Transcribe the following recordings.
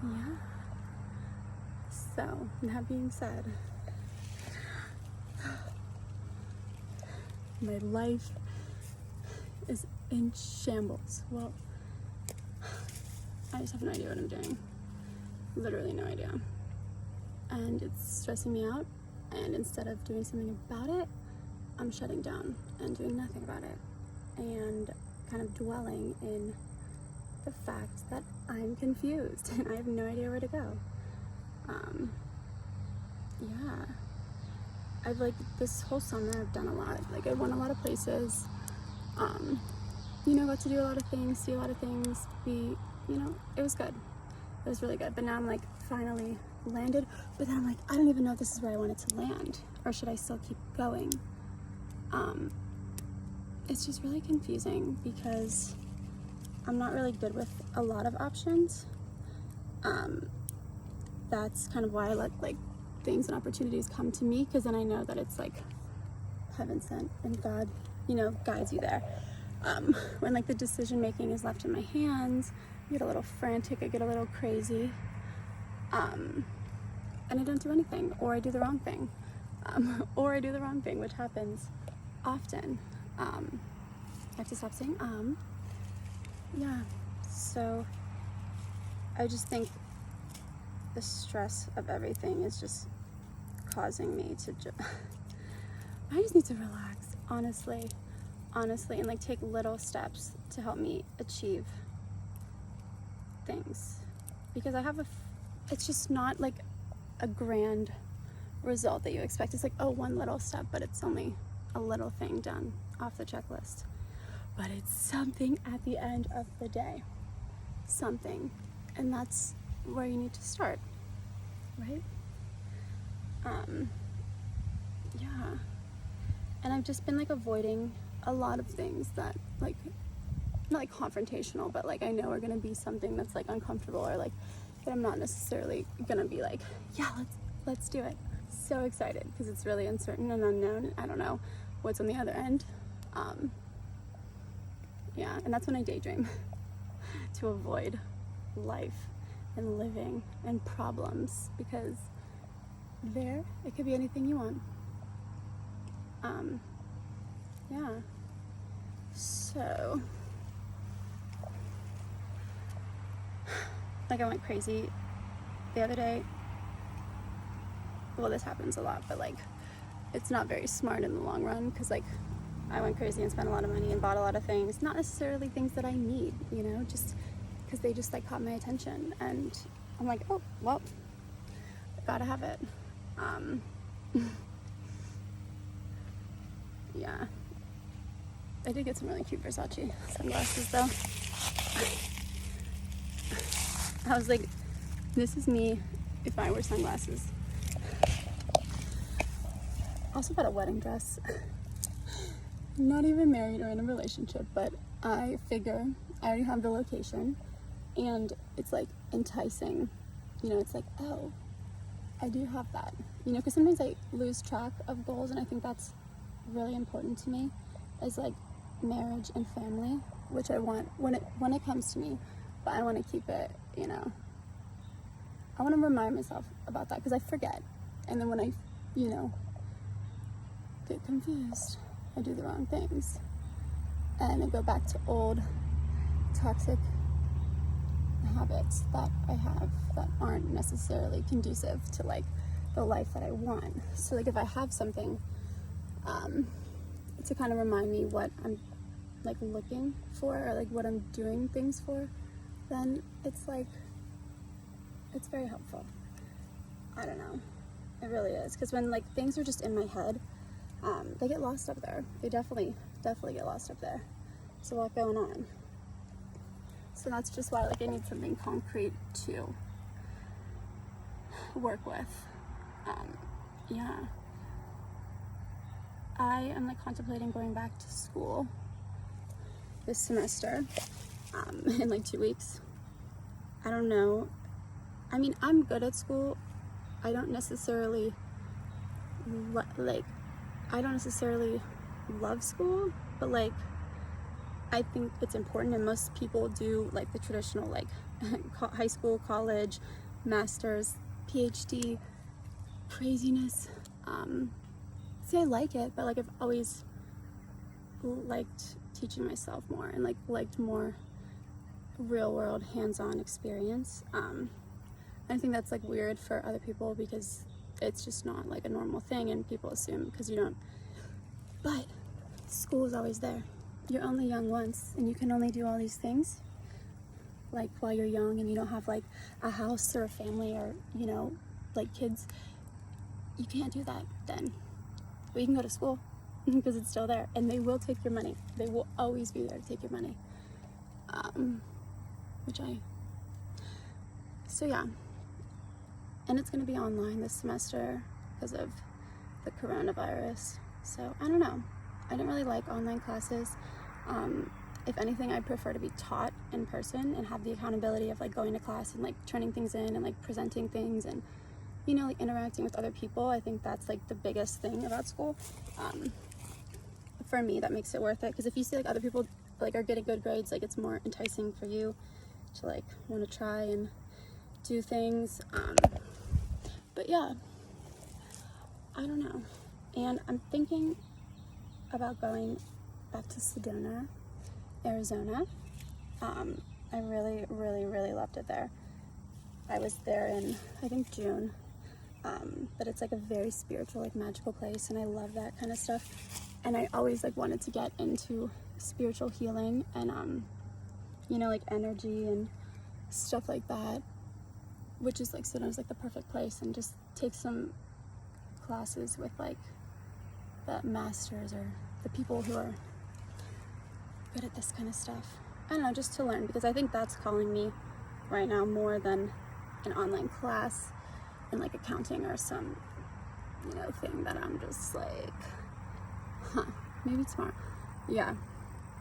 yeah. So, that being said, my life is in shambles. Well, I just have no idea what I'm doing. Literally no idea. And it's stressing me out. And instead of doing something about it, I'm shutting down and doing nothing about it. And kind of dwelling in the fact that I'm confused and I have no idea where to go. Yeah. I've like this whole summer I've done a lot. Like I went a lot of places. Got to do a lot of things, see a lot of things, it was good. It was really good. But now I'm like finally landed. But then I'm like, I don't even know if this is where I wanted to land. Or should I still keep going? It's just really confusing because I'm not really good with a lot of options. That's kind of why I let like things and opportunities come to me, because then I know that it's like heaven sent and God, guides you there. When like the decision making is left in my hands, I get a little frantic, I get a little crazy, and I don't do anything, or I do the wrong thing, which happens often. I have to stop saying yeah. So I just think the stress of everything is just causing me to I just need to relax, honestly, and like take little steps to help me achieve things, because it's just not like a grand result that you expect. It's like, oh, one little step, but it's only a little thing done off the checklist, but it's something at the end of the day, and that's where you need to start, right? Yeah. And I've just been like avoiding a lot of things that like, not like confrontational, but like I know are gonna be something that's like uncomfortable, or like that I'm not necessarily gonna be like, yeah, let's do it. So excited because it's really uncertain and unknown. I don't know what's on the other end. Yeah, and that's when I daydream to avoid life and living and problems, because it could be anything you want. Yeah. So, like I went crazy the other day. Well, this happens a lot, but like it's not very smart in the long run, because like I went crazy and spent a lot of money and bought a lot of things, not necessarily things that I need, just because they just like caught my attention, and I'm like, oh, well, I gotta have it. Yeah. I did get some really cute Versace sunglasses though. I was like, this is me if I wear sunglasses. Also bought a wedding dress. Not even married or in a relationship, but I figure I already have the location and it's like enticing. It's like, oh, I do have that. Because sometimes I lose track of goals, and I think that's really important to me, is like marriage and family, which I want when it comes to me, but I want to keep it, I want to remind myself about that, because I forget, and then when I get confused, I do the wrong things and I go back to old toxic habits that I have that aren't necessarily conducive to like the life that I want. So like if I have something to kind of remind me what I'm like looking for, or like what I'm doing things for, then it's like, it's very helpful. I don't know, it really is, because when like things are just in my head, they get lost up there. They definitely get lost up there. There's a lot going on. So that's just why like I need something concrete to work with. Yeah. I am like contemplating going back to school this semester, in like 2 weeks. I don't know. I mean, I'm good at school. I don't necessarily love school, but like I think it's important, and most people do like the traditional like high school, college, master's, PhD craziness. See, I like it, but like I've always liked teaching myself more and like liked more real world hands-on experience. I think that's like weird for other people because it's just not like a normal thing, and people assume because you don't. But school is always there. You're only young once, and you can only do all these things like while you're young and you don't have like a house or a family or, you know, like kids. You can't do that then. But you can go to school because it's still there, and they will take your money. They will always be there to take your money. So yeah. And it's going to be online this semester because of the coronavirus. So I don't know. I don't really like online classes. If anything, I prefer to be taught in person and have the accountability of like going to class and like turning things in and like presenting things and, you know, like interacting with other people. I think that's like the biggest thing about school. For me, that makes it worth it, because if you see like other people like are getting good grades, like it's more enticing for you to like want to try and do things. But yeah, I don't know. And I'm thinking about going back to Sedona, Arizona. I really, really, really loved it there. I was there in, I think, June. But it's like a very spiritual, like magical place, and I love that kind of stuff. And I always like wanted to get into spiritual healing and, you know, like energy and stuff like that, which is like Sedona's like the perfect place, and just take some classes with like the masters or the people who are good at this kind of stuff. I don't know, just to learn, because I think that's calling me right now more than an online class and like accounting or some, you know, thing that I'm just like, maybe tomorrow. Yeah.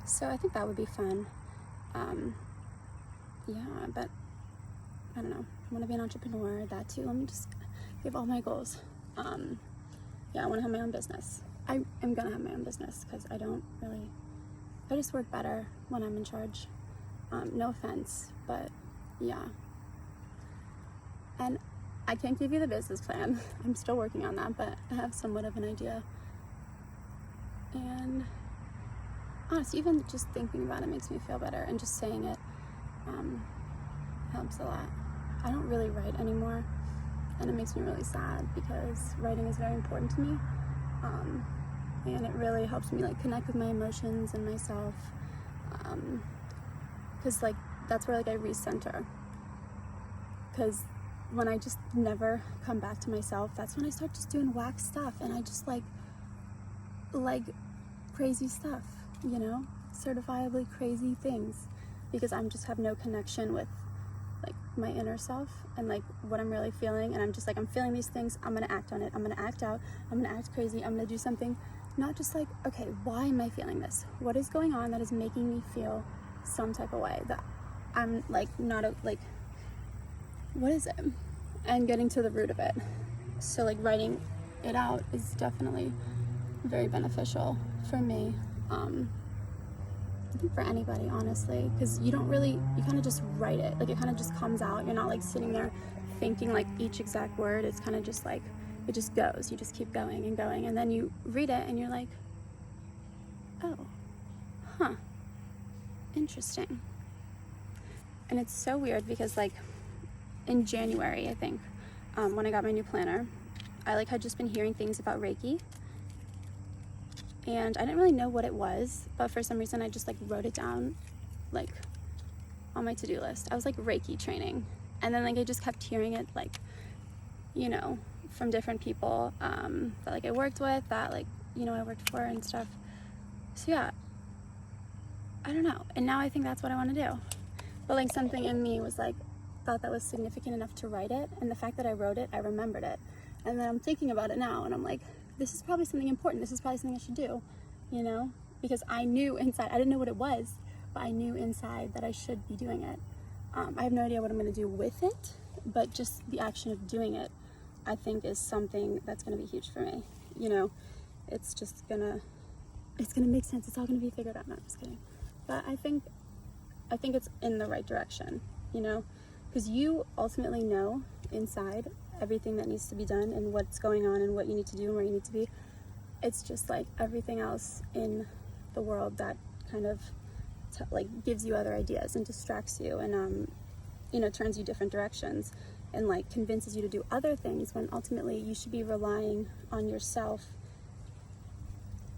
So I think that would be fun. Yeah, but I don't know. I want to be an entrepreneur, that too. Let me just give all my goals. Yeah, I want to have my own business. I am going to have my own business because I just work better when I'm in charge. No offense, but yeah. And I can't give you the business plan. I'm still working on that, but I have somewhat of an idea. And honestly, even just thinking about it makes me feel better, and just saying it helps a lot. I don't really write anymore, and it makes me really sad because writing is very important to me. And it really helps me like connect with my emotions and myself, because like that's where like I recenter. Because when I just never come back to myself, that's when I start just doing whack stuff, and I just like crazy stuff, you know, certifiably crazy things, because I'm just have no connection with like my inner self and like what I'm really feeling. And I'm just like, I'm feeling these things, I'm gonna act on it, I'm gonna act out, I'm gonna act crazy, I'm gonna do something. Not just like, okay, why am I feeling this? What is going on that is making me feel some type of way that I'm like not like, what is it? And getting to the root of it. So like writing it out is definitely very beneficial for me. I think for anybody, honestly, because you kind of just write it. Like it kind of just comes out. You're not like sitting there thinking like each exact word. It's kind of just like, it just goes. You just keep going and going. And then you read it and you're like, oh, interesting. And it's so weird because like in January, I think, when I got my new planner, I like had just been hearing things about Reiki. And I didn't really know what it was, but for some reason I just like wrote it down like on my to-do list. I was like Reiki training. And then like I just kept hearing it like, you know, from different people that like I worked with, that like, you know, I worked for and stuff. So yeah, I don't know. And now I think that's what I want to do. But like something in me was like, thought that was significant enough to write it. And the fact that I wrote it, I remembered it. And then I'm thinking about it now and I'm like, this is probably something important. This is probably something I should do, you know, because I knew inside, I didn't know what it was, but I knew inside that I should be doing it. I have no idea what I'm going to do with it, but just the action of doing it, I think is something that's going to be huge for me. You know, it's just gonna make sense. It's all going to be figured out. No, I'm just kidding. but I think it's in the right direction, you know, because you ultimately know inside everything that needs to be done and what's going on and what you need to do and where you need to be. It's just like everything else in the world that kind of like gives you other ideas and distracts you and you know, turns you different directions and like convinces you to do other things when ultimately you should be relying on yourself,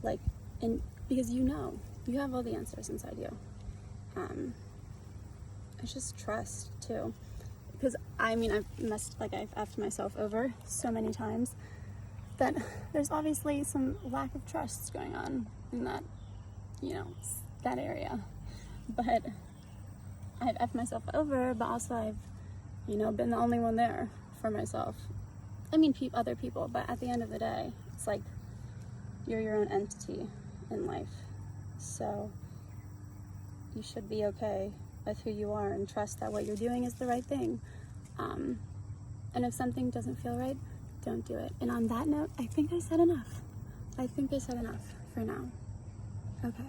like, and because you know you have all the answers inside you. It's just trust too, because I mean I've effed myself over so many times that there's obviously some lack of trust going on in that, you know, that area. But I've effed myself over, but also I've, you know, been the only one there for myself. I mean, other people, but at the end of the day, it's like you're your own entity in life. So you should be okay with who you are and trust that what you're doing is the right thing. And if something doesn't feel right, don't do it. And on that note, I think I said enough. I think I said enough for now. Okay.